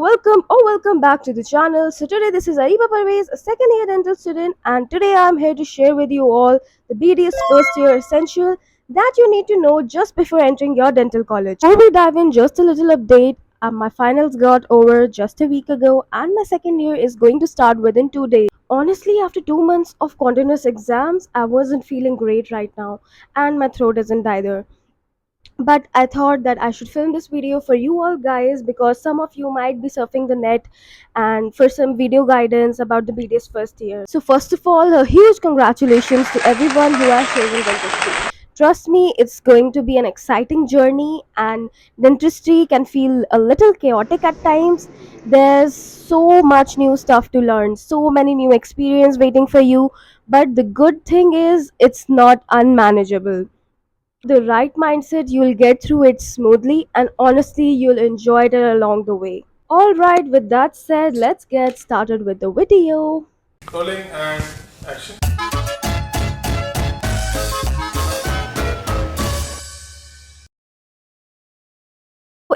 welcome back to the channel. So today this is Areeba Parvez, a second year dental student, and today I'm here to share with you all the BDS First Year Essential that you need to know just before entering your dental college. Before we dive in, just a little update. My finals got over just a week ago, and my second year is going to start within 2 days. Honestly, after 2 months of continuous exams, I wasn't feeling great right now, and my throat isn't either, but I thought that I should film this video for you all guys because some of you might be surfing the net and for some video guidance about the BDS first year. So first of all, a huge congratulations to everyone who has chosen dentistry. Trust me, it's going to be an exciting journey, and dentistry can feel a little chaotic at times. There's so much new stuff to learn, so many new experience waiting for you, but the good thing is it's not unmanageable. The right mindset, you'll get through it smoothly, and honestly, you'll enjoy it along the way. Alright, with that said, let's get started with the video. Rolling and action.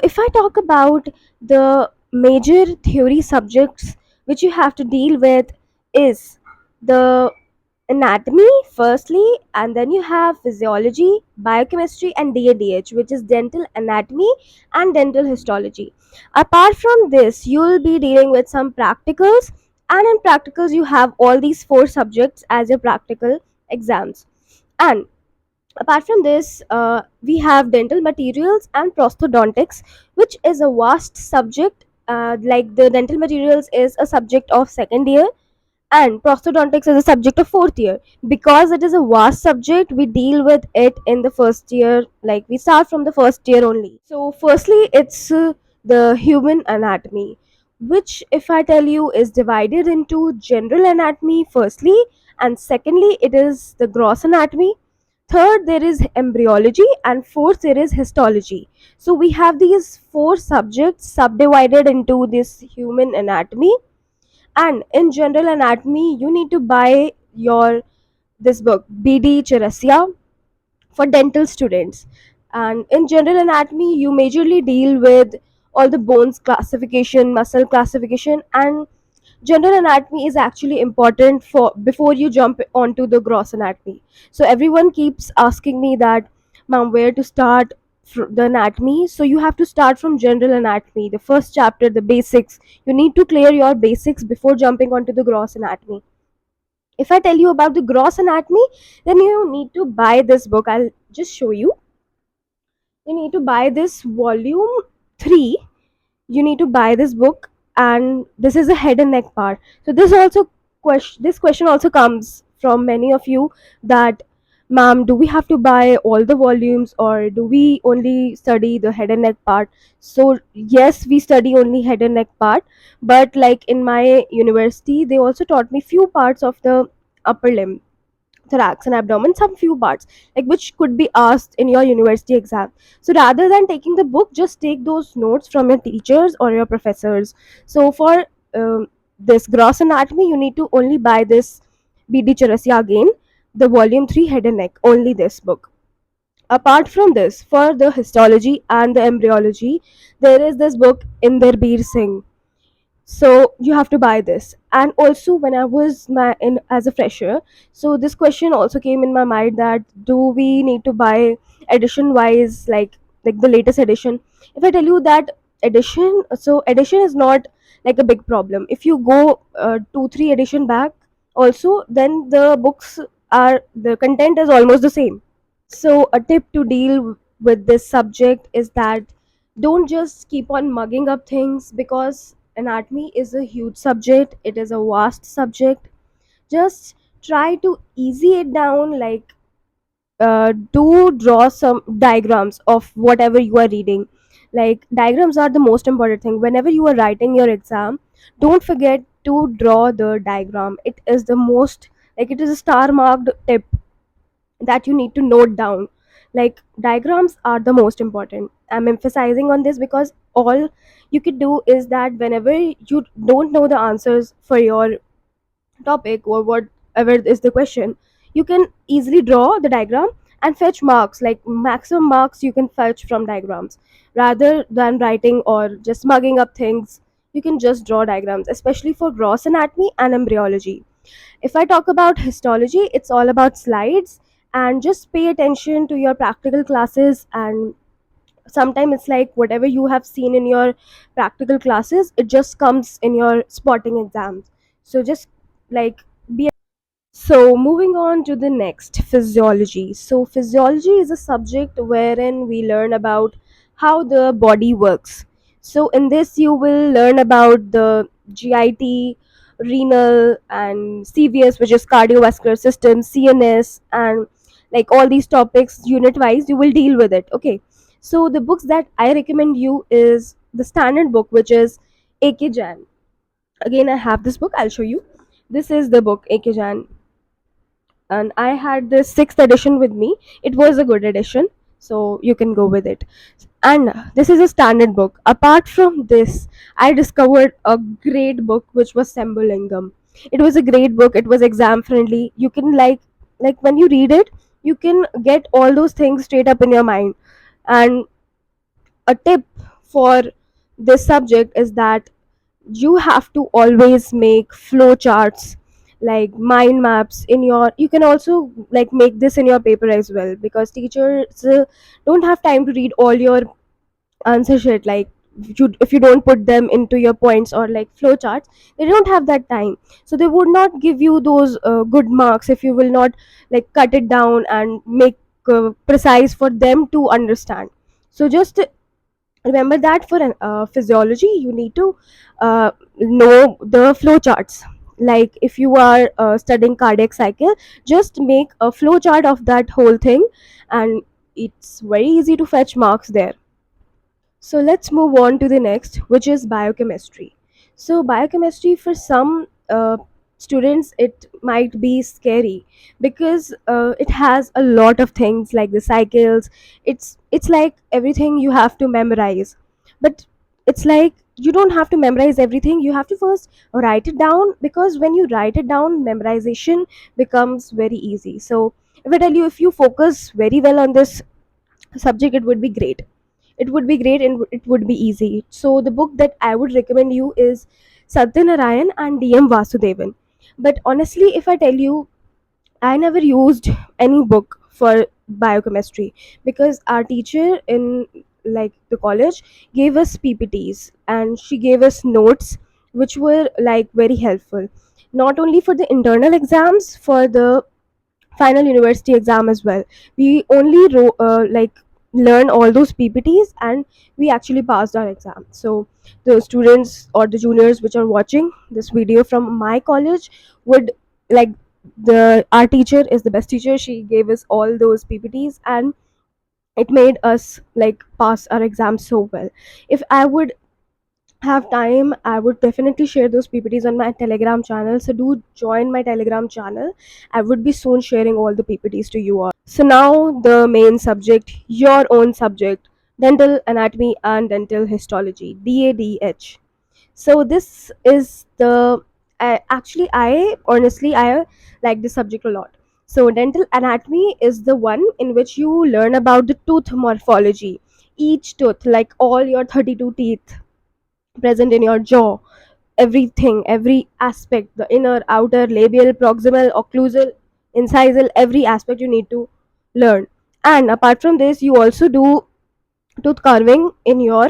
If I talk about the major theory subjects which you have to deal with is the anatomy firstly, and then you have physiology, biochemistry, and DADH, which is dental anatomy and dental histology. Apart from this, you'll be dealing with some practicals, and in practicals you have all these four subjects as your practical exams. And apart from this, we have dental materials and prosthodontics, which is a vast subject. Like the dental materials is a subject of second year, and prosthodontics is a subject of fourth year. Because it is a vast subject, we deal with it in the first year, like we start from the first year only. So firstly, it's the human anatomy, which if I tell you is divided into general anatomy firstly, and secondly it is the gross anatomy, third there is embryology, and fourth there is histology. So we have these four subjects subdivided into this human anatomy. And in general anatomy, you need to buy your this book BD Chirasia for dental students. And in general anatomy, you majorly deal with all the bones classification, muscle classification, and general anatomy is actually important for before you jump onto the gross anatomy. So everyone keeps asking me that, ma'am, where to start the anatomy? So you have to start from general anatomy, the first chapter, the basics. You need to clear your basics before jumping onto the gross anatomy. If I tell you about the gross anatomy, then you need to buy this book. I'll just show you. You need to buy this volume 3. You need to buy this book, and this is a head and neck part. So this question also comes from many of you that, ma'am, do we have to buy all the volumes or do we only study the head and neck part? So yes, we study only head and neck part, but like in my university they also taught me few parts of the upper limb, thorax and abdomen, some few parts like which could be asked in your university exam. So rather than taking the book, just take those notes from your teachers or your professors. So for this gross anatomy, you need to only buy this BD Charasia again, the volume 3 head and neck, only this book. Apart from this, for the histology and the embryology, there is this book Inderbir Singh. So you have to buy this. And also when I was in as a fresher, so this question also came in my mind that, do we need to buy edition wise, like the latest edition? If I tell you that edition, so edition is not like a big problem. If you go 2 3 edition back also, then the books are, the content is almost the same. So a tip to deal with this subject is that don't just keep on mugging up things, because anatomy is a huge subject, it is a vast subject. Just try to easy it down, like do draw some diagrams of whatever you are reading. Like diagrams are the most important thing whenever you are writing your exam. Don't forget to draw the diagram. It is the most, like it is a star marked tip that you need to note down. Like diagrams are the most important. I'm emphasizing on this because all you could do is that whenever you don't know the answers for your topic or whatever is the question, you can easily draw the diagram and fetch marks, like maximum marks you can fetch from diagrams rather than writing or just mugging up things. you can just draw diagrams, especially for gross anatomy and embryology. If I talk about histology, it's all about slides, and just pay attention to your practical classes. And sometimes it's like whatever you have seen in your practical classes, it just comes in your spotting exams. So just like be. So, moving on to the next, physiology. So, physiology is a subject wherein we learn about how the body works. So, in this, you will learn about the GIT, renal, and CVS, which is cardiovascular system, CNS, and like all these topics unit wise, you will deal with it. Okay. So, the books that I recommend you is the standard book, which is AK Jan. Again, I have this book, I'll show you. This is the book AK Jan, and I had the sixth edition with me. It was a good edition, so you can go with it. And this is a standard book. Apart from this, I discovered a great book which was Sembolingam. It was a great book. It was exam friendly. You can like when you read it, you can get all those things straight up in your mind. And a tip for this subject is that you have to always make flow charts, like mind maps in your. You can also like make this in your paper as well, because teachers don't have time to read all your answer sheet. Like if you don't put them into your points or like flow charts, they don't have that time. So they would not give you those good marks if you will not like cut it down and make precise for them to understand. So just remember that for physiology you need to know the flow charts. Like if you are studying cardiac cycle, just make a flow chart of that whole thing, and it's very easy to fetch marks there. So let's move on to the next, which is biochemistry. So biochemistry for some students it might be scary, because it has a lot of things like the cycles. It's like everything you have to memorize, but it's like you don't have to memorize everything. You have to first write it down, because when you write it down, memorization becomes very easy. So if I tell you, if you focus very well on this subject, it would be great. It would be great and it would be easy. So the book that I would recommend you is Satyanarayan and DM Vasudevan. But honestly, if I tell you, I never used any book for biochemistry, because our teacher in like the college gave us PPTs and she gave us notes which were like very helpful, not only for the internal exams, for the final university exam as well. We only like learn all those PPTs, and we actually passed our exam. So the students or the juniors which are watching this video from my college would like, the our teacher is the best teacher. She gave us all those PPTs, and it made us like pass our exam so well. If I would have time, I would definitely share those PPTs on my Telegram channel. So do join my Telegram channel. I would be soon sharing all the PPTs to you all. So now the main subject, your own subject, dental anatomy and dental histology, DADH. So this is the I honestly I like this subject a lot. So dental anatomy is the one in which you learn about the tooth morphology, each tooth, like all your 32 teeth present in your jaw, everything, every aspect, the inner, outer, labial, proximal, occlusal, incisal, every aspect you need to learn. And apart from this, you also do tooth carving in your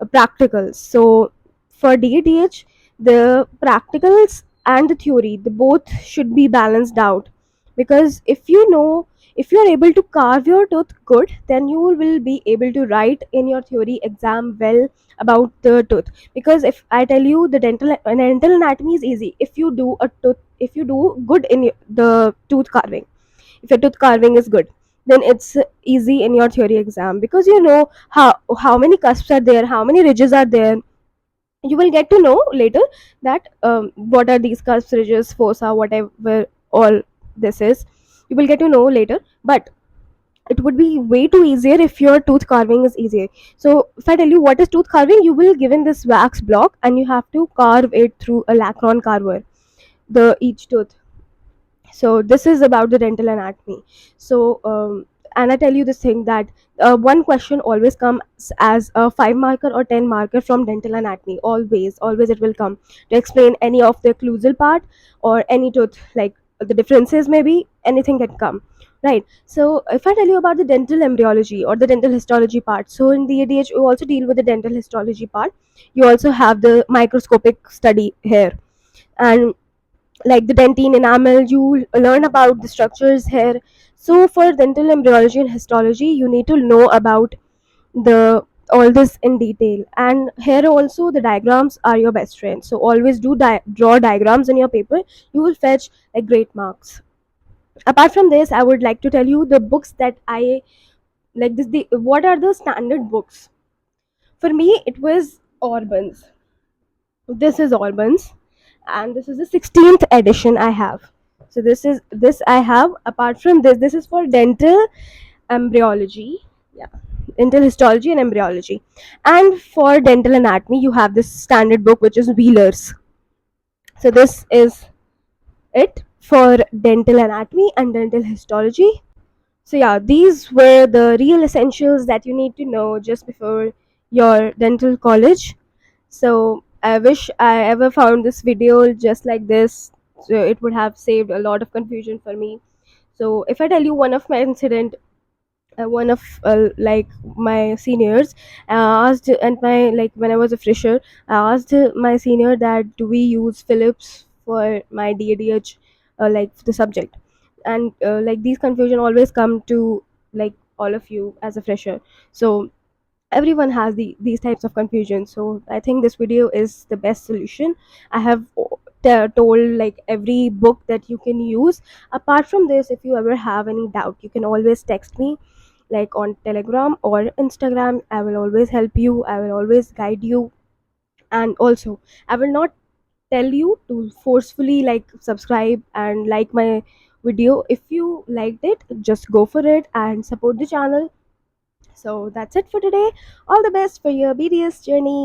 practicals. So for DADH, the practicals and the theory, the both should be balanced out. Because if you know, if you are able to carve your tooth good, then you will be able to write in your theory exam well about the tooth. Because if I tell you, the dental anatomy is easy if you do a tooth, if you do good in the tooth carving. If your tooth carving is good, then it's easy in your theory exam, because you know how many cusps are there, how many ridges are there. You will get to know later that what are these cusps, ridges, fossa, whatever all this is. You will get to know later, but it would be way too easier if your tooth carving is easier. So if I tell you what is tooth carving, you will given this wax block and you have to carve it through a lacron carver, the each tooth. So this is about the dental anatomy. So And I tell you this thing that one question always comes as a 5 marker or 10 marker from dental anatomy. Always it will come to explain any of the occlusal part or any tooth, like the differences, maybe anything can come. Right. So if I tell you about the dental embryology or the dental histology part, so in the ADH you also deal with the dental histology part. You also have the microscopic study here, and like the dentine enamel, you learn about the structures here. So for dental embryology and histology, you need to know about the all this in detail. And here also the diagrams are your best friend, so always draw diagrams in your paper. You will fetch like great marks. Apart from this, I would like to tell you the books that I like. This the what are the standard books for me. It was Orban's. This is Orban's, and this is the 16th edition I have. So this I have. Apart from this, this is for dental embryology. Yeah, dental histology and embryology. And for dental anatomy, you have this standard book which is Wheeler's. So this is it for dental anatomy and dental histology. So yeah, these were the real essentials that you need to know just before your dental college. So I wish I ever found this video just like this. So it would have saved a lot of confusion for me. So if I tell you one of my incident, one of like my seniors asked, and my like when I was a fresher, I asked my senior that do we use Phillips for my DADH, like the subject. And like these confusion always come to like all of you as a fresher. So everyone has these types of confusion, so I think this video is the best solution. I have told like every book that you can use. Apart from this, if you ever have any doubt, you can always text me like on Telegram or Instagram. I will always help you, I will always guide you. And also, I will not tell you to forcefully like subscribe and like my video. If you liked it, just go for it and support the channel. So that's it for today. All the best for your BDS journey.